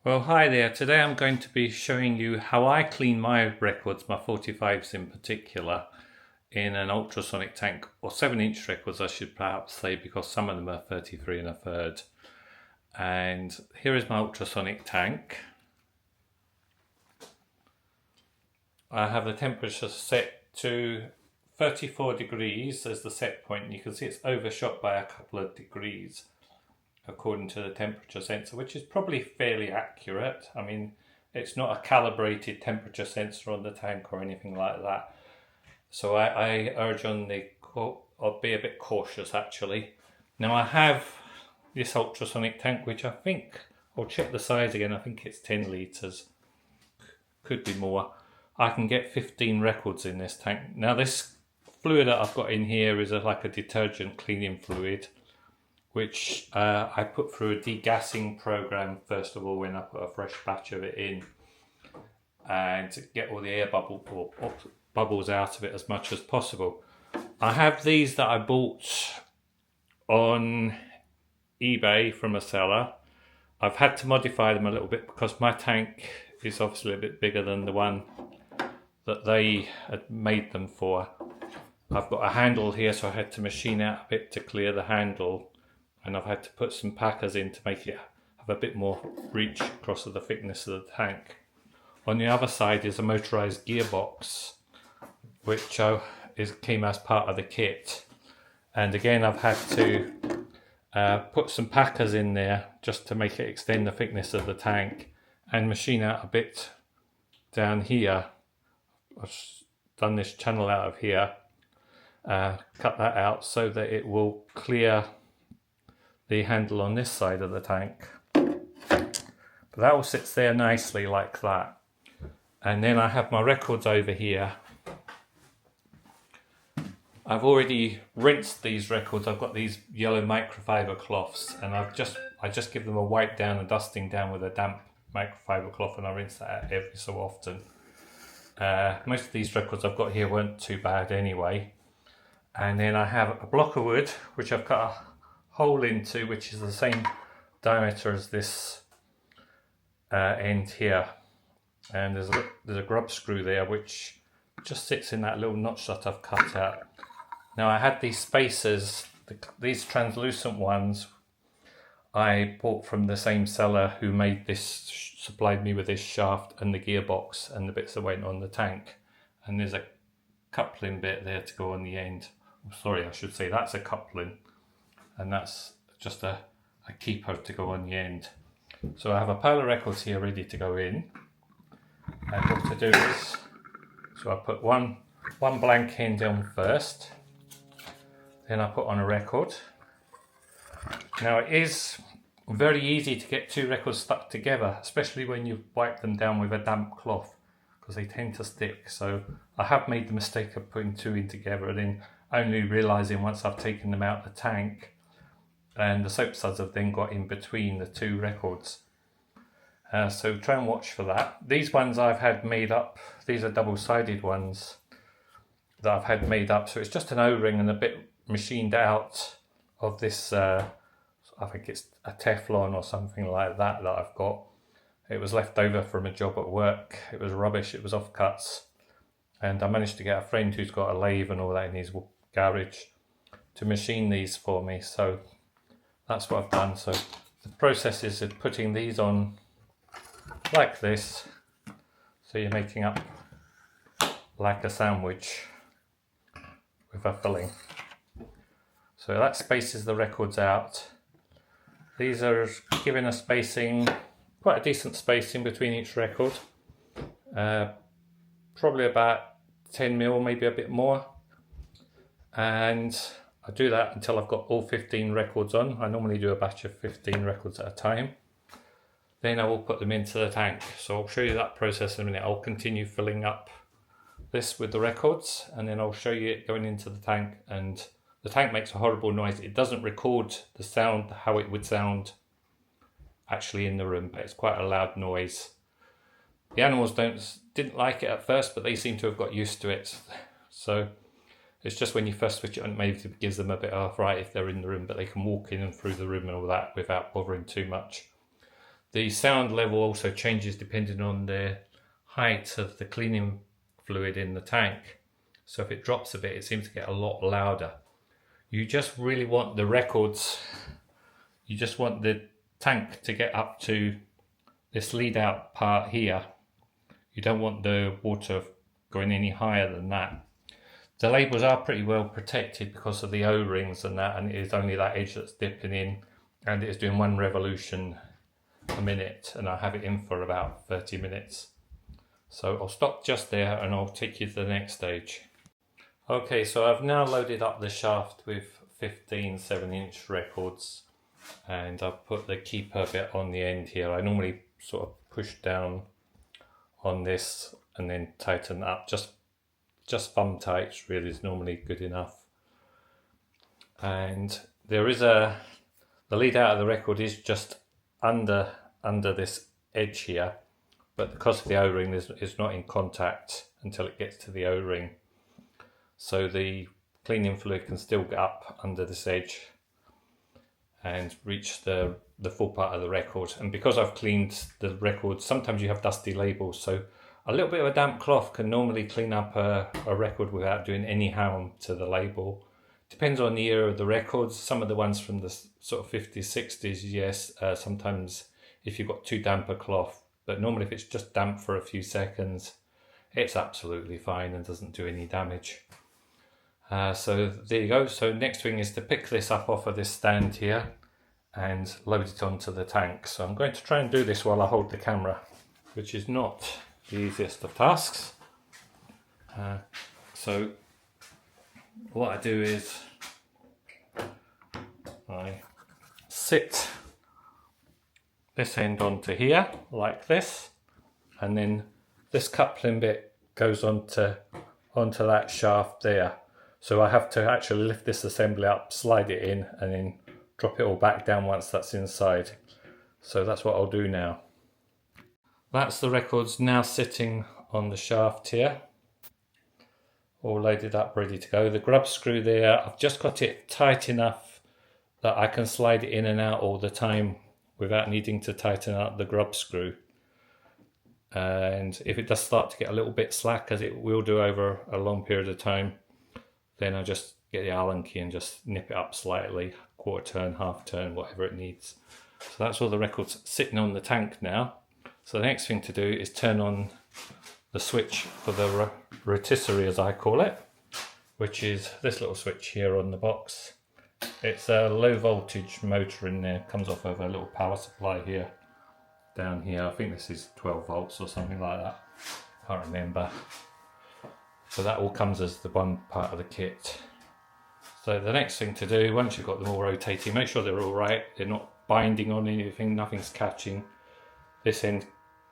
Well, hi there. Today I'm going to be showing you how I clean my records, my 45s in particular, in an ultrasonic tank, or 7-inch records I should perhaps say, because some of them are 33 1/3. And here is my ultrasonic tank. I have the temperature set to 34 degrees as the set point, and you can see it's overshot by a couple of degrees according to the temperature sensor, which is probably fairly accurate. I mean, it's not a calibrated temperature sensor on the tank or anything like that. So I urge on I'll be a bit cautious actually. Now I have this ultrasonic tank, which I think, I'll check the size again, I think it's 10 litres, could be more. I can get 15 records in this tank. Now this fluid that I've got in here is like a detergent cleaning fluid, which I put through a degassing program first of all when I put a fresh batch of it in, and to get all the air bubbles out of it as much as possible. I have these that I bought on eBay from a seller. I've had to modify them a little bit because my tank is obviously a bit bigger than the one that they had made them for. I've got a handle here, so I had to machine out a bit to clear the handle, and I've had to put some packers in to make it have a bit more reach across the thickness of the tank. On the other side is a motorized gearbox, which came as part of the kit. And again, I've had to put some packers in there just to make it extend the thickness of the tank, and machine out a bit down here. I've done this channel out of here, cut that out so that it will clear the handle on this side of the tank. But that all sits there nicely like that. And then I have my records over here. I've already rinsed these records. I've got these yellow microfiber cloths, and I just give them a wipe down, a dusting down with a damp microfiber cloth, and I rinse that out every so often. Most of these records I've got here weren't too bad anyway. And then I have a block of wood which I've cut a hole into, which is the same diameter as this end here, and there's a grub screw there which just sits in that little notch that I've cut out. Now I had these spacers, these translucent ones I bought from the same seller who made this, supplied me with this shaft and the gearbox and the bits that went on the tank, and there's a coupling bit there to go on the end. Sorry, I should say that's a coupling, and that's just a keeper to go on the end. So I have a pile of records here ready to go in, and what to do is, so I put one blank end on first, then I put on a record. Now it is very easy to get two records stuck together, especially when you wipe them down with a damp cloth, because they tend to stick. So I have made the mistake of putting two in together and then only realising once I've taken them out of the tank, and the soap suds have then got in between the two records. So try and watch for that. These ones I've had made up, these are double-sided ones that I've had made up, so it's just an O-ring and a bit machined out of this, I think it's a Teflon or something like that I've got. It was left over from a job at work. It was rubbish, it was offcuts, and I managed to get a friend who's got a lathe and all that in his garage to machine these for me, so that's what I've done. So the process is of putting these on like this, so you're making up like a sandwich with a filling. So that spaces the records out. These are given a spacing, quite a decent spacing between each record, probably about 10mm, maybe a bit more, and I do that until I've got all 15 records on. I normally do a batch of 15 records at a time. Then I will put them into the tank. So I'll show you that process in a minute. I'll continue filling up this with the records, and then I'll show you it going into the tank. And the tank makes a horrible noise. It doesn't record the sound how it would sound actually in the room, but it's quite a loud noise. The animals didn't like it at first, but they seem to have got used to it. So it's just when you first switch it on, maybe it gives them a bit of fright if they're in the room, but they can walk in and through the room and all that without bothering too much. The sound level also changes depending on the height of the cleaning fluid in the tank. So if it drops a bit, it seems to get a lot louder. You just really want the records, you just want the tank to get up to this lead out part here. You don't want the water going any higher than that. The labels are pretty well protected because of the O-rings and that, and it is only that edge that's dipping in, and it is doing 1 revolution a minute, and I have it in for about 30 minutes. So I'll stop just there and I'll take you to the next stage. Okay, so I've now loaded up the shaft with 15 7-inch records, and I've put the keeper bit on the end here. I normally sort of push down on this and then tighten up. Just thumb tight really is normally good enough. And there is the lead out of the record is just under this edge here, but because of the O-ring it's not in contact until it gets to the O-ring. So the cleaning fluid can still get up under this edge and reach the full part of the record. And because I've cleaned the record, sometimes you have dusty labels, so a little bit of a damp cloth can normally clean up a record without doing any harm to the label. Depends on the era of the records. Some of the ones from the sort of 50s, 60s, yes, sometimes if you've got too damp a cloth, but normally if it's just damp for a few seconds, it's absolutely fine and doesn't do any damage. So there you go. So next thing is to pick this up off of this stand here and load it onto the tank. So I'm going to try and do this while I hold the camera, which is not the easiest of tasks. So what I do is I sit this end onto here like this, and then this coupling bit goes onto that shaft there. So I have to actually lift this assembly up, slide it in, and then drop it all back down once that's inside. So that's what I'll do now. That's the records now sitting on the shaft here, all loaded up, ready to go. The grub screw there, I've just got it tight enough that I can slide it in and out all the time without needing to tighten up the grub screw. And if it does start to get a little bit slack, as it will do over a long period of time, then I just get the Allen key and just nip it up slightly, quarter turn, half turn, whatever it needs. So that's all the records sitting on the tank now. So the next thing to do is turn on the switch for the rotisserie, as I call it, which is this little switch here on the box. It's a low voltage motor in there, comes off of a little power supply here, down here. I think this is 12 volts or something like that, can't remember. So that all comes as the one part of the kit. So the next thing to do, once you've got them all rotating, make sure they're all right, they're not binding on anything, nothing's catching. This end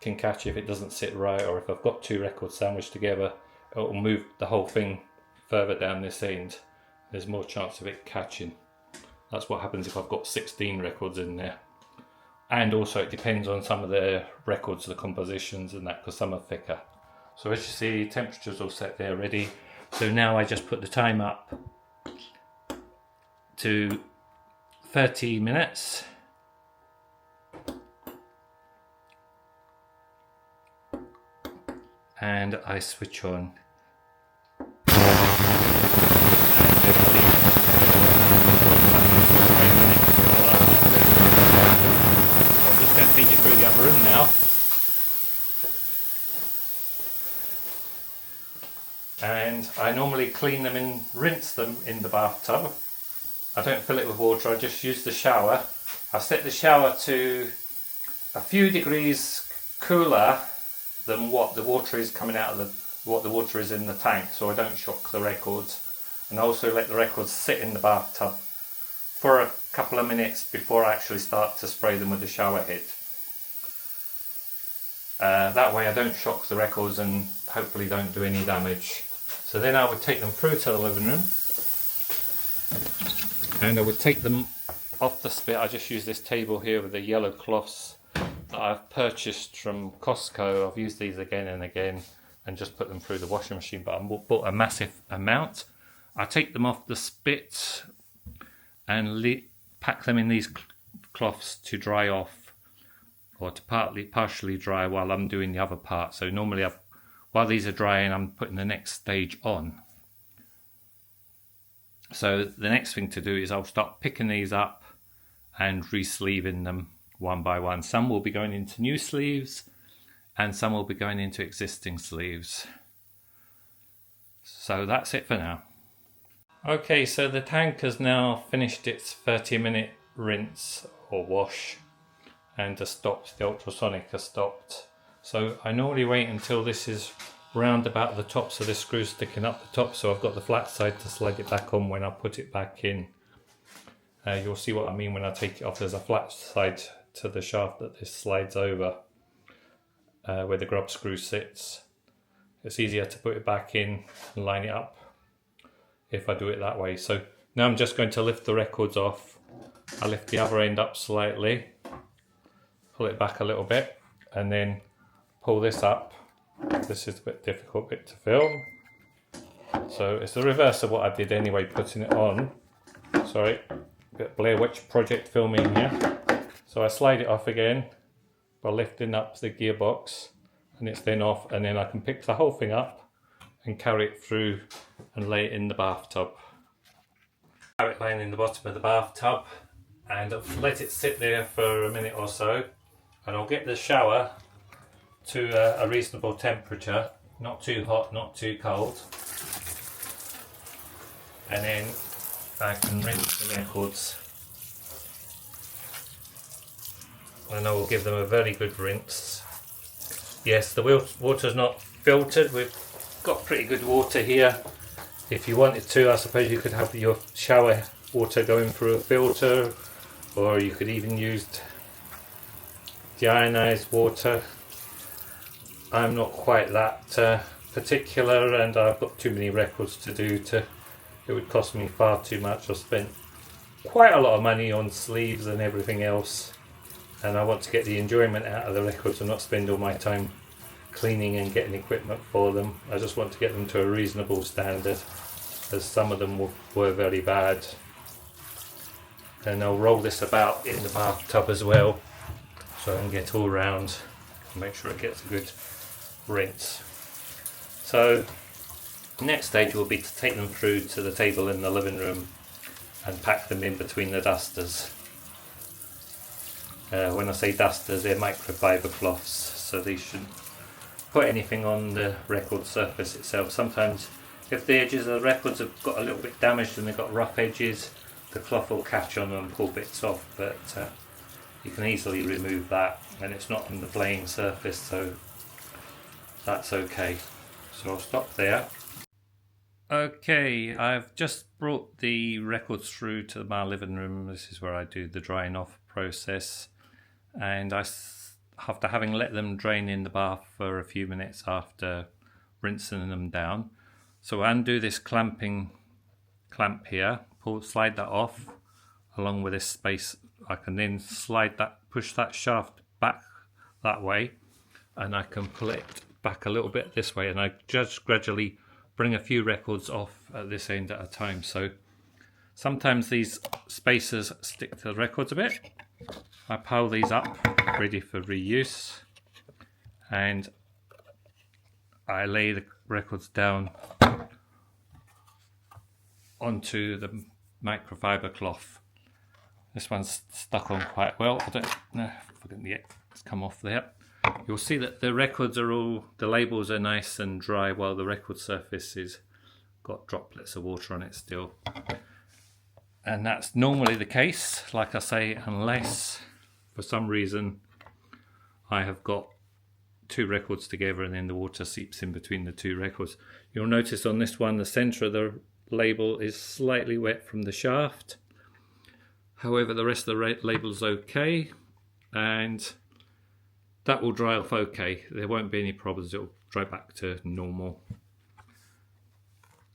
can catch if it doesn't sit right, or if I've got two records sandwiched together, it will move the whole thing further down this end. There's more chance of it catching. That's what happens if I've got 16 records in there. And also it depends on some of the records, the compositions and that, because some are thicker. So as you see, temperature's all set there ready. So now I just put the time up to 30 minutes. And I switch on. I'm just going to take you through the other room now. And I normally clean them and rinse them in the bathtub. I don't fill it with water, I just use the shower. I set the shower to a few degrees cooler than what the water is coming out of what the water is in the tank, so I don't shock the records. And I also let the records sit in the bathtub for a couple of minutes before I actually start to spray them with the shower head. That way I don't shock the records and hopefully don't do any damage. So then I would take them through to the living room, and I would take them off the spit. I just use this table here with the yellow cloths that I've purchased from Costco. I've used these again and again and just put them through the washing machine, but I bought a massive amount. I take them off the spit and pack them in these cloths to dry off or to partially dry while I'm doing the other part. So normally while these are drying, I'm putting the next stage on. So the next thing to do is I'll start picking these up and re-sleeving them one by one. Some will be going into new sleeves and some will be going into existing sleeves. So that's it for now. Okay, so the tank has now finished its 30-minute rinse or wash and has stopped. The ultrasonic has stopped. So I normally wait until this is round about the top, so this screw's sticking up the top, so I've got the flat side to slide it back on when I put it back in. You'll see what I mean when I take it off. There's a flat side to the shaft that this slides over where the grub screw sits. It's easier to put it back in and line it up if I do it that way. So now I'm just going to lift the records off. I lift the other end up slightly, pull it back a little bit, and then pull this up. This is a bit difficult bit to film. So it's the reverse of what I did anyway, putting it on. Sorry, bit Blair Witch Project filming here. So I slide it off again by lifting up the gearbox, and it's then off, and then I can pick the whole thing up and carry it through and lay it in the bathtub. Carry it laying in the bottom of the bathtub and I'll let it sit there for a minute or so, and I'll get the shower to a reasonable temperature, not too hot, not too cold, and then I can rinse the records, and I will give them a very good rinse. Yes, the water's not filtered. We've got pretty good water here. If you wanted to, I suppose you could have your shower water going through a filter, or you could even use deionized water. I'm not quite that particular, and I've got too many records to do it would cost me far too much. I've spent quite a lot of money on sleeves and everything else, and I want to get the enjoyment out of the records and not spend all my time cleaning and getting equipment for them. I just want to get them to a reasonable standard, as some of them were very bad. And I'll roll this about in the bathtub as well, so I can get all round and make sure it gets a good rinse. So the next stage will be to take them through to the table in the living room and pack them in between the dusters. When I say dusters, they're microfiber cloths, so these shouldn't put anything on the record surface itself. Sometimes if the edges of the records have got a little bit damaged and they've got rough edges, the cloth will catch on and pull bits off, but you can easily remove that, and it's not on the playing surface, so that's okay. So I'll stop there. Okay, I've just brought the records through to my living room. This is where I do the drying off process, and after having let them drain in the bath for a few minutes after rinsing them down, so I undo this clamp here, slide that off along with this space. I can then push that shaft back that way, and I can pull it back a little bit this way, and I just gradually bring a few records off at this end at a time. So sometimes these spacers stick to the records a bit. I pile these up ready for reuse, and I lay the records down onto the microfiber cloth. This one's stuck on quite well. I don't know if I can get it's come off there. You'll see that the records are the labels are nice and dry, while the record surface has got droplets of water on it still. And that's normally the case, like I say, unless for some reason I have got two records together and then the water seeps in between the two records. You'll notice on this one the centre of the label is slightly wet from the shaft. However, the rest of the label is okay, and that will dry off okay. There won't be any problems. It'll dry back to normal.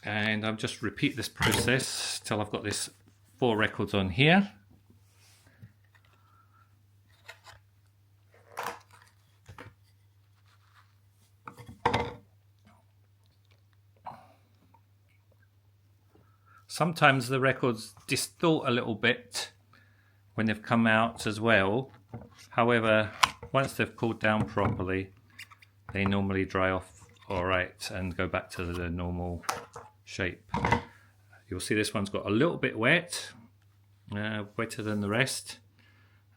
And I'll just repeat this process till I've got this 4 records on here. Sometimes the records distort a little bit when they've come out as well. However, once they've cooled down properly, they normally dry off alright and go back to the normal shape. You'll see this one's got a little bit wet, wetter than the rest.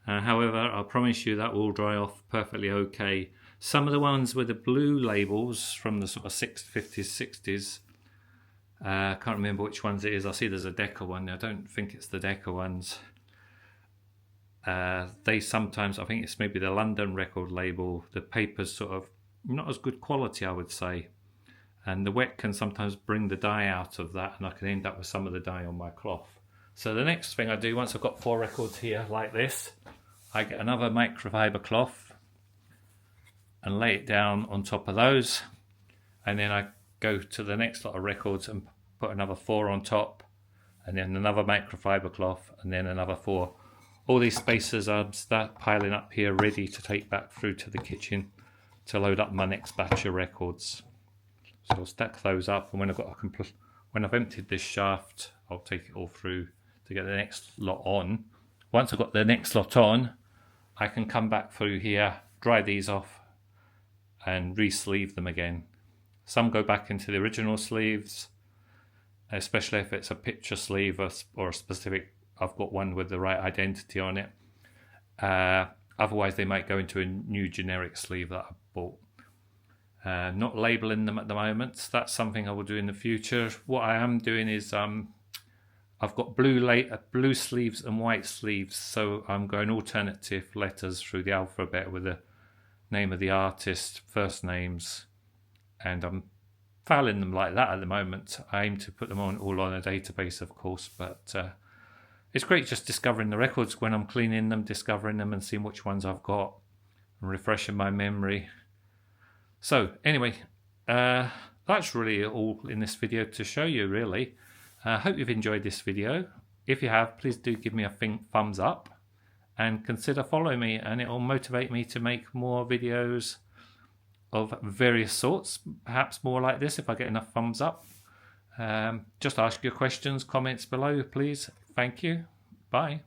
However, I promise you that will dry off perfectly okay. Some of the ones with the blue labels from the sort of 50s, 60s, I can't remember which ones it is. I see there's a Decca one. I don't think it's the Decca ones. They sometimes, I think it's maybe the London record label, the paper's sort of not as good quality, I would say. And the wet can sometimes bring the dye out of that, and I can end up with some of the dye on my cloth. So the next thing I do, once I've got 4 records here like this, I get another microfiber cloth and lay it down on top of those, and then I go to the next lot of records and put another 4 on top, and then another microfiber cloth, and then another 4. All these spacers are start piling up here, ready to take back through to the kitchen to load up my next batch of records. So I'll stack those up, and when I've emptied this shaft, I'll take it all through to get the next lot on. Once I've got the next lot on, I can come back through here, dry these off, and re-sleeve them again. Some go back into the original sleeves, especially if it's a picture sleeve or a specific, I've got one with the right identity on it. Otherwise they might go into a new generic sleeve that I bought. Not labelling them at the moment. That's something I will do in the future. What I am doing is I've got blue sleeves and white sleeves, so I'm going alternative letters through the alphabet with the name of the artist, first names, and I'm filing them like that at the moment. I aim to put them all on a database, of course, but it's great just discovering the records when I'm cleaning them, discovering them and seeing which ones I've got and refreshing my memory. So anyway, that's really all in this video to show you, really. I hope you've enjoyed this video. If you have, please do give me a thumbs up and consider following me, and it will motivate me to make more videos of various sorts, perhaps more like this if I get enough thumbs up. Just ask your questions, comments below, please. Thank you. Bye.